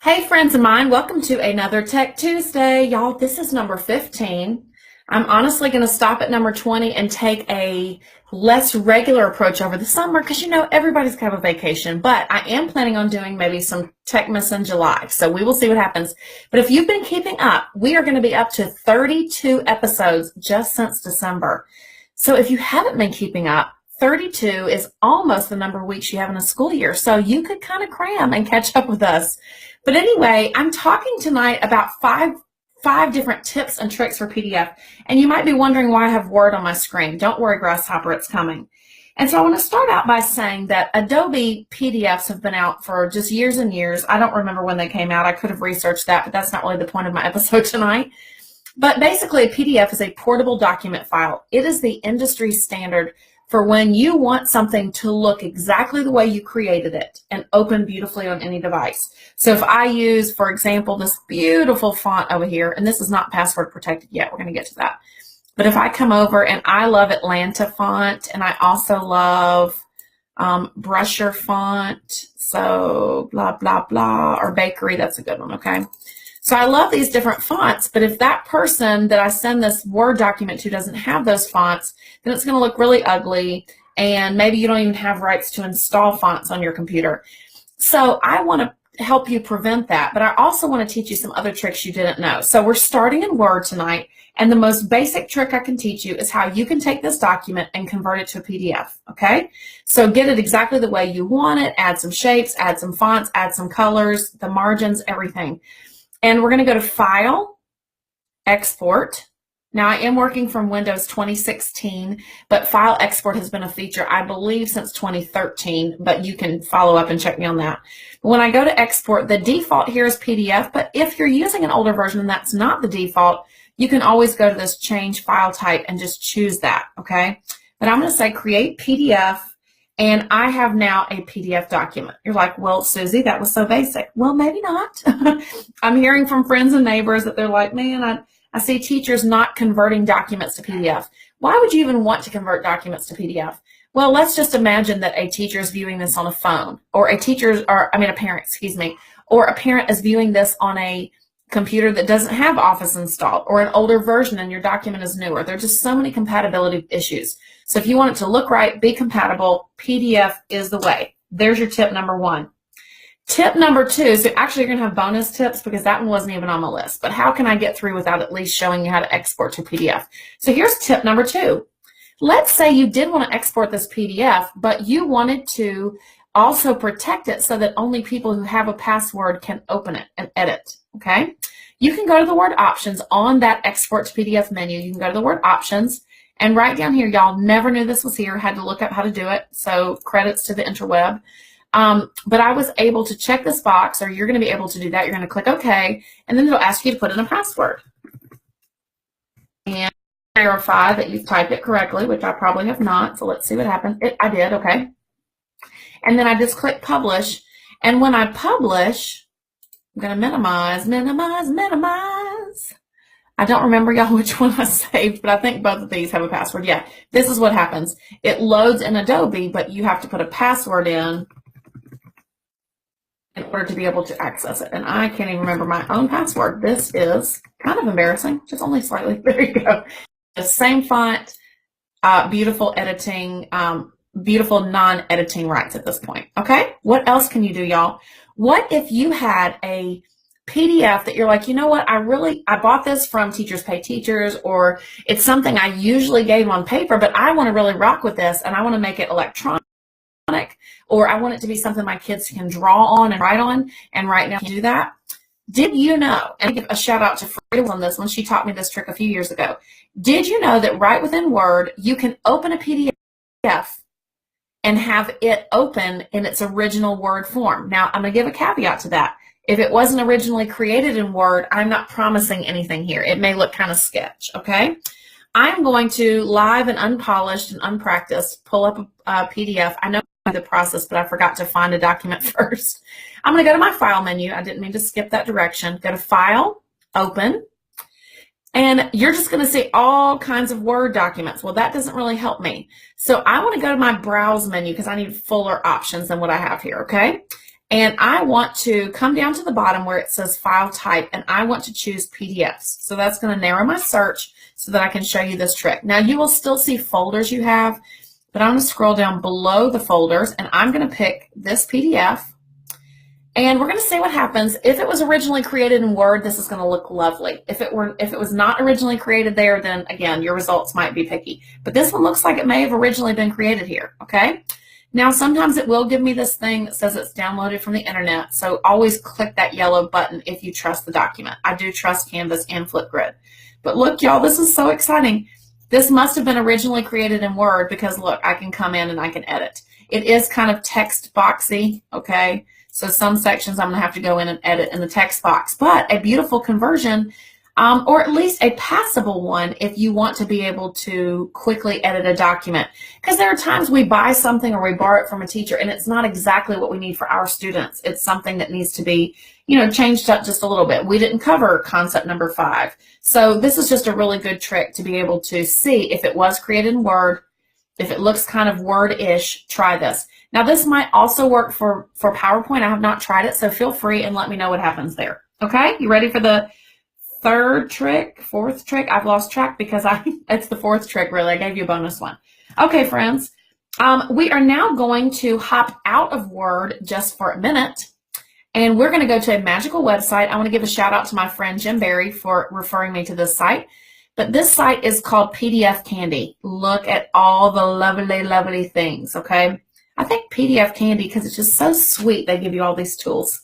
Hey friends of mine, welcome to another Tech Tuesday. Y'all, this is number 15. I'm honestly going to stop at number 20 and take a less regular approach over the summer because everybody's got a vacation, but I am planning on doing maybe some Techmas in July, so we will see what happens. But if you've been keeping up, we are going to be up to 32 episodes just since December. So if you haven't been keeping up, 32 is almost the number of weeks you have in a school year, so you could kind of cram and catch up with us. But anyway, I'm talking tonight about five different tips and tricks for PDF. And you might be wondering why I have Word on my screen. Don't worry, Grasshopper, it's coming. And so I want to start out by saying that Adobe PDFs have been out for just years and years. I don't remember when they came out. I could have researched that, but that's not really the point of my episode tonight. But basically, a PDF is a portable document file. It is the industry standard for when you want something to look exactly the way you created it and open beautifully on any device. So if I use, for example, this beautiful font over here, and this is not password protected yet, we're going to get to that. But if I come over, and I love Atlanta font, and I also love Brusher font, so blah, blah, blah, or Bakery, that's a good one, okay? So I love these different fonts, but if that person that I send this Word document to doesn't have those fonts, then it's going to look really ugly, and maybe you don't even have rights to install fonts on your computer. So I want to help you prevent that, but I also want to teach you some other tricks you didn't know. So we're starting in Word tonight, and the most basic trick I can teach you is how you can take this document and convert it to a PDF, okay? So get it exactly the way you want it, add some shapes, add some fonts, add some colors, the margins, everything. And we're going to go to File, Export. Now, I am working from Windows 2016, but File Export has been a feature, I believe, since 2013, but you can follow up and check me on that. When I go to Export, the default here is PDF, but if you're using an older version and that's not the default, you can always go to this Change File Type and just choose that, okay? But I'm going to say Create PDF. And I have now a PDF document. You're like, well, Suzy, that was so basic. Well, maybe not. I'm hearing from friends and neighbors that they're like, man, I see teachers not converting documents to PDF. Why would you even want to convert documents to PDF? Well, let's just imagine that a teacher is viewing this on a phone, or a parent, excuse me, or a parent is viewing this on a computer that doesn't have Office installed, or an older version and your document is newer. There are just so many compatibility issues. So if you want it to look right, be compatible, PDF is the way. There's your tip number one. Tip number two, so actually you're going to have bonus tips because that one wasn't even on my list, but how can I get through without at least showing you how to export to PDF? So here's tip number two. Let's say you did want to export this PDF, but you wanted to also protect it so that only people who have a password can open it and edit, okay? You can go to the word options on that export to PDF menu. You can go to the word options, and right down here, y'all, never knew this was here, had to look up how to do it, so credits to the interweb. But I was able to check this box, or you're going to be able to do that. You're going to click OK, and then it'll ask you to put in a password. And verify that you've typed it correctly, which I probably have not, so let's see what happens. I did, okay. And then I just click Publish, and when I publish, I'm going to minimize. I don't remember, y'all, which one I saved, but I think both of these have a password. Yeah, this is what happens. It loads in Adobe, but you have to put a password in order to be able to access it. And I can't even remember my own password. This is kind of embarrassing, just only slightly. There you go. The same font, beautiful editing, beautiful non-editing rights at this point. Okay, what else can you do, y'all? What if you had a PDF that you're like, you know what, I bought this from Teachers Pay Teachers, or it's something I usually gave on paper, but I want to really rock with this and I want to make it electronic, or I want it to be something my kids can draw on and write on, and right now you do that. Did you know, and I give a shout out to Frida on this one, she taught me this trick a few years ago. Did you know that right within Word, you can open a PDF and have it open in its original Word form? Now, I'm going to give a caveat to that. If it wasn't originally created in Word, I'm not promising anything here. It may look kind of sketch, okay? I'm going to, live and unpolished and unpracticed, pull up a PDF. I know the process, but I forgot to find a document first. I'm going to go to my File menu. I didn't mean to skip that direction. Go to File, Open, and you're just going to see all kinds of Word documents. Well, that doesn't really help me. So I want to go to my Browse menu because I need fuller options than what I have here, okay? And I want to come down to the bottom where it says file type, and I want to choose PDFs. So that's going to narrow my search so that I can show you this trick. Now you will still see folders you have, but I'm going to scroll down below the folders, and I'm going to pick this PDF. And we're going to see what happens. If it was originally created in Word, this is going to look lovely. If it was not originally created there, then again, your results might be picky. But this one looks like it may have originally been created here, okay? Now, sometimes it will give me this thing that says it's downloaded from the internet, so always click that yellow button if you trust the document. I do trust Canvas and Flipgrid. But look, y'all, this is so exciting. This must have been originally created in Word because, look, I can come in and I can edit. It is kind of text boxy, okay? So some sections I'm going to have to go in and edit in the text box, but a beautiful conversion, or at least a passable one if you want to be able to quickly edit a document. Because there are times we buy something or we borrow it from a teacher and it's not exactly what we need for our students. It's something that needs to be, changed up just a little bit. We didn't cover concept number 5. So this is just a really good trick to be able to see if it was created in Word. If it looks kind of Word-ish, try this. Now, this might also work for PowerPoint. I have not tried it, so feel free and let me know what happens there. Okay, you ready for the fourth trick? I've lost track because it's the 4th trick, really. I gave you a bonus one. Okay, friends, we are now going to hop out of Word just for a minute, and we're going to go to a magical website. I want to give a shout out to my friend Jim Barry for referring me to this site. But this site is called PDF Candy. Look at all the lovely, lovely things, okay? I think PDF Candy, because it's just so sweet, they give you all these tools.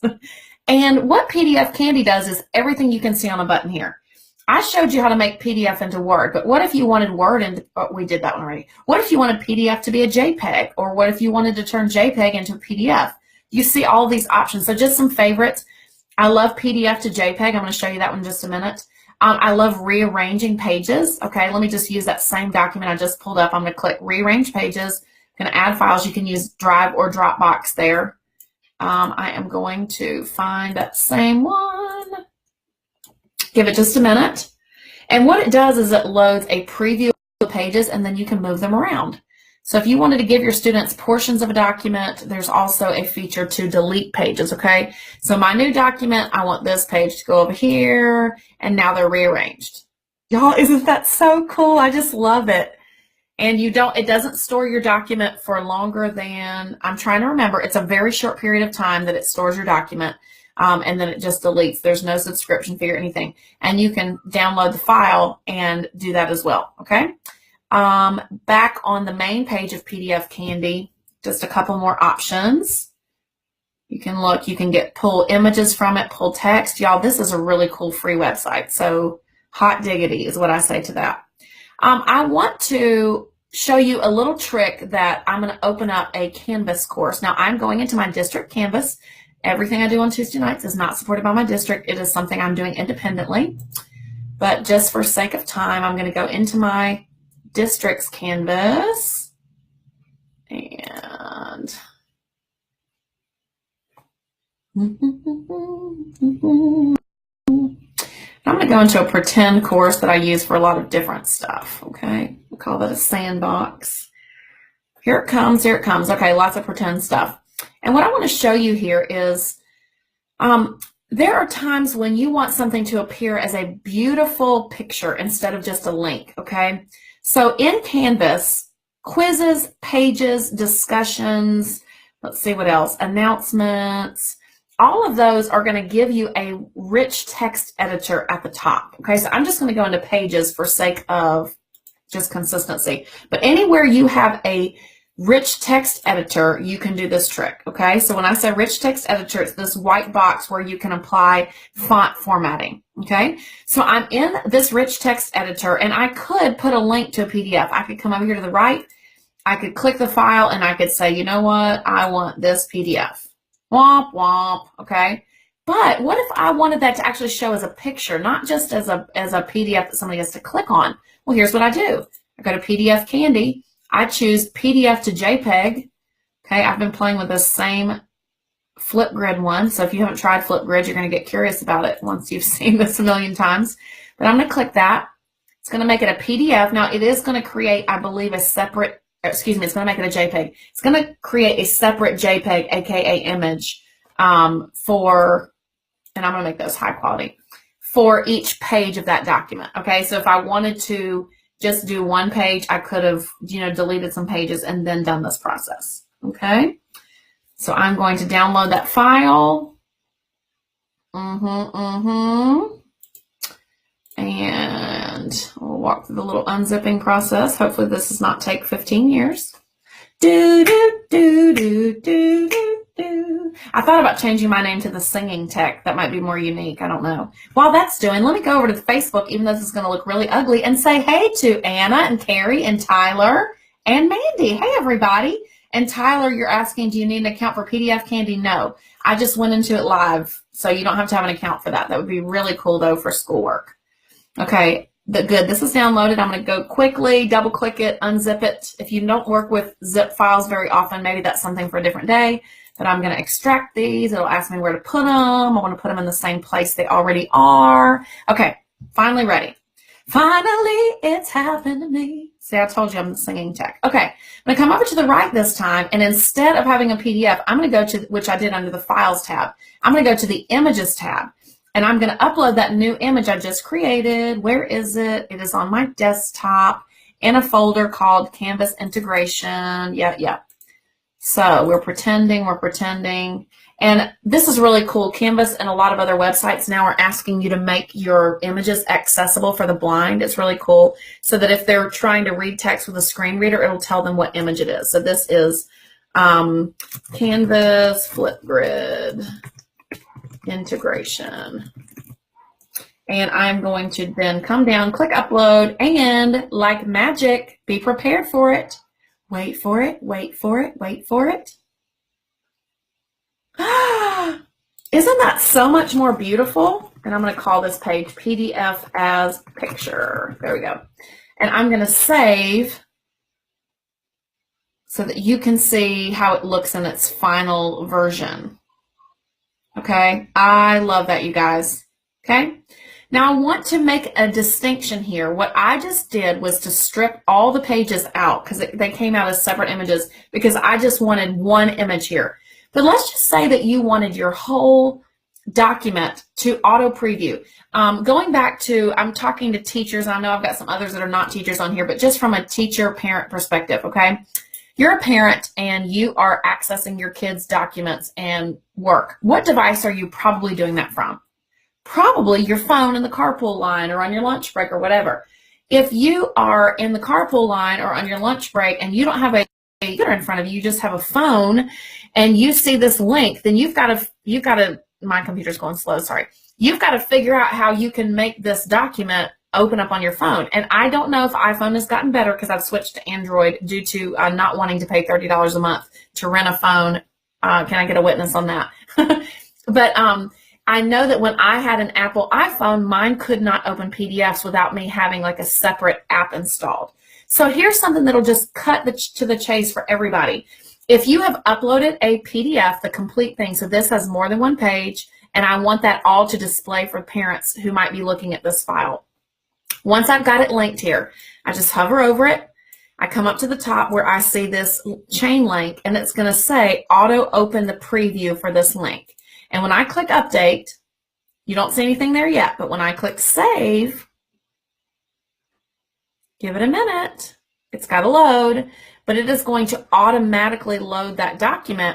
And what PDF Candy does is everything you can see on a button here. I showed you how to make PDF into Word, but what if you wanted Word into, we did that one already. What if you wanted PDF to be a JPEG? Or what if you wanted to turn JPEG into a PDF? You see all these options. So just some favorites. I love PDF to JPEG. I'm going to show you that one in just a minute. I love rearranging pages. Okay, let me just use that same document I just pulled up. I'm going to click Rearrange Pages. I'm going to add files. You can use Drive or Dropbox there. I am going to find that same one. Give it just a minute. And what it does is it loads a preview of the pages, and then you can move them around. So if you wanted to give your students portions of a document, there's also a feature to delete pages, okay? So my new document, I want this page to go over here, and now they're rearranged. Y'all, isn't that so cool? I just love it. And it doesn't store your document for longer than, I'm trying to remember, it's a very short period of time that it stores your document, and then it just deletes. There's no subscription fee or anything. And you can download the file and do that as well, okay? Back on the main page of PDF Candy, just a couple more options. You can look, you can pull images from it, pull text. Y'all, this is a really cool free website. So hot diggity is what I say to that. I want to show you a little trick that I'm going to open up a Canvas course. Now I'm going into my district Canvas. Everything I do on Tuesday nights is not supported by my district. It is something I'm doing independently. But just for sake of time, I'm going to go into my district's Canvas, and I'm going to go into a pretend course that I use for a lot of different stuff, okay? We'll call that a sandbox. Here it comes, here it comes. Okay, lots of pretend stuff. And what I want to show you here is there are times when you want something to appear as a beautiful picture instead of just a link, okay? So in Canvas, quizzes, pages, discussions, let's see what else, announcements, all of those are going to give you a rich text editor at the top. Okay, so I'm just going to go into pages for sake of just consistency. But anywhere you have a rich text editor, you can do this trick. Okay, so when I say rich text editor, it's this white box where you can apply font formatting. Okay, so I'm in this rich text editor, and I could put a link to a PDF. I could come over here to the right, I could click the file, and I could say, you know what, I want this PDF. Womp, womp, okay? But what if I wanted that to actually show as a picture, not just as a PDF that somebody has to click on? Well, here's what I do. I go to PDF Candy. I choose PDF to JPEG. Okay, I've been playing with this same Flipgrid one, so if you haven't tried Flipgrid, you're going to get curious about it once you've seen this a million times. But I'm going to click that. It's going to make it a PDF. Now, it is going to create, I believe, a separate, excuse me, it's going to make it a JPEG. It's going to create a separate JPEG, aka image, and I'm going to make those high quality, for each page of that document. Okay, so if I wanted to just do one page, I could have, deleted some pages and then done this process. Okay, so I'm going to download that file. And we'll walk through the little unzipping process. Hopefully this does not take 15 years. Do, do, do, do, do, do, do. I thought about changing my name to the Singing Tech. That might be more unique. I don't know. While that's doing, let me go over to the Facebook, even though this is going to look really ugly, and say hey to Anna and Carrie and Tyler and Mandy. Hey, everybody. And Tyler, you're asking, do you need an account for PDF Candy? No. I just went into it live, so you don't have to have an account for that. That would be really cool, though, for schoolwork. Okay, good. This is downloaded. I'm going to go quickly, double-click it, unzip it. If you don't work with zip files very often, maybe that's something for a different day. But I'm going to extract these. It'll ask me where to put them. I want to put them in the same place they already are. Okay, finally ready. Finally, it's happened to me. See, I told you I'm the Singing Tech. Okay, I'm going to come over to the right this time, and instead of having a PDF, I'm going to go to, which I did under the Files tab, I'm going to go to the Images tab, and I'm going to upload that new image I just created. Where is it? It is on my desktop in a folder called Canvas Integration. Yeah. So we're pretending. And this is really cool. Canvas and a lot of other websites now are asking you to make your images accessible for the blind. It's really cool, so that if they're trying to read text with a screen reader, it'll tell them what image it is. So this is Canvas Flipgrid Integration. And I'm going to then come down, click upload, and like magic, be prepared for it. Wait for it. Isn't that so much more beautiful? And I'm going to call this page PDF as picture. There we go. And I'm going to save so that you can see how it looks in its final version. Okay, I love that, you guys. Okay, now I want to make a distinction here. What I just did was to strip all the pages out because they came out as separate images, because I just wanted one image here. But let's just say that you wanted your whole document to auto preview. Going back to, I'm talking to teachers. I know I've got some others that are not teachers on here, but just from a teacher-parent perspective, okay? You're a parent and you are accessing your kids' documents and work. What device are you probably doing that from? Probably your phone in the carpool line or on your lunch break or whatever. If you are in the carpool line or on your lunch break and you don't have a computer in front of you, you just have a phone, and you see this link, then you've got to, my computer's going slow, sorry. You've got to figure out how you can make this document open up on your phone. And I don't know if iPhone has gotten better, because I've switched to Android due to not wanting to pay $30 a month to rent a phone. Can I get a witness on that? But I know that when I had an Apple iPhone, mine could not open PDFs without me having like a separate app installed. So here's something that'll just cut to the chase for everybody. If you have uploaded a PDF, the complete thing, so this has more than one page, and I want that all to display for parents who might be looking at this file. Once I've got it linked here, I just hover over it. I come up to the top where I see this chain link, and it's going to say auto open the preview for this link. And when I click update, you don't see anything there yet, but when I click save, give it a minute. It's got to load, but it is going to automatically load that document